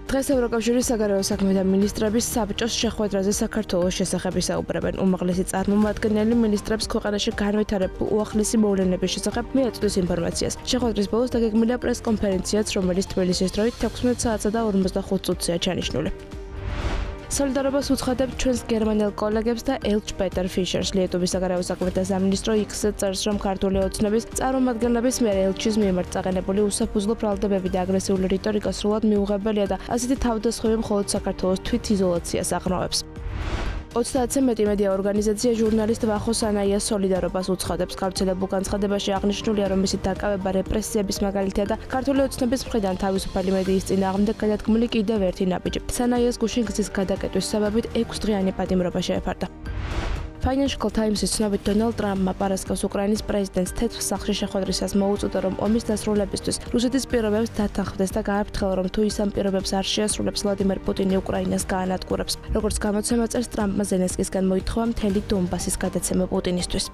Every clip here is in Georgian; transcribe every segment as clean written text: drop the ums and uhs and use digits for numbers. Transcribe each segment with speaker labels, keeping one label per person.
Speaker 1: დღეს ევროკავშირის საგარეო საქმეთა მინისტრების საბჭოს შეხვედრაზე საქართველოს შესახებ ისაუბრებენ. უმაღლესი წარმომადგენელი მინისტრებს ქვეყანაში განვითარებულ უახლესი მოვლენების შესახებ მიაწვდის ინფორმაციას. შეხვედრის ბოლოს დაგეგმილია პრესკონფერენციაც, რომელიც თბილისის დროით 16 საათსა და 45 წუთზეა ჩანიშნული. Solidarობას უცხადებ ჩვენს გერმანელ კოლეგებს და ელჩ პეტერ ფიშერს. ლიეტუვის საგარეო საქმეთა სამინისტრო X-ზე წერს, რომ ქართული ოცნების წარმომადგენლების მიერ ელჩის მიმართ წაყენებული უსაფუძვლო ბრალდებები და აგრესიული რიტორიკა სრულად მიუღებელია და ასეთი თავდასხმები მხოლოდ საქართველოს თვითიზოლაციას აღრმავებს. 30-ზე მეტი მედია ორგანიზაცია ჟურნალისტ ვახო სანაიას სოლიდარობას უცხადებს. გავრცელებულ განცხადებაში აღნიშნულია, რომ მისი დაკავება რეპრესიების მაგალითია და ქართული ოცნების მხრიდან თავისუფალი მედიის წინააღმდეგ გადადგმული კიდევ ერთი ნაბიჯი. სანაიას გუშინ გზის გადაკეტვის საბაბით 6 დღიანი პატიმრობა შეეფარდა. Financial Times-ის ცნობით დონალდ ტრამპმა პარასკევს უკრაინის პრეზიდენტს თეთრ სახლში შეხვედრისას მოუწოდა, რომ ომის დასრულებისთვის რუსეთის პირობებს დათანხმდეს და გააფრთხილა, რომ თუ ის ამ პირობებს არ შეასრულებს, ვლადიმერ პუტინი უკრაინას გაანადგურებს. როგორც გამოცემა წერს, ტრამპმა ზელენსკისგან მოითხოვა მთელი დონბასის გადაცემა პუტინისთვის.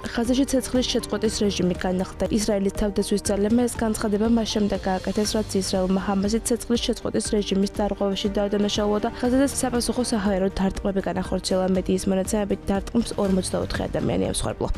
Speaker 1: ხაზაში ცეცხლის შეწყვეტის რეჟიმი განახლდა. ისრაელის თავდაცვის ძალებმა ეს განცხადება მას შემდეგ გააკეთეს, რაც ისრაელმა ჰამასის ცეცხლის შეწყვეტის რეჟიმის დარღვევაში დაადანაშაულა და ხაზაზე საპასუხო საჰაერო დარტყმები განახორციელა. მედიის მონაცემებით დარტყმებს 44 ადამიანი ემსხვერპლა.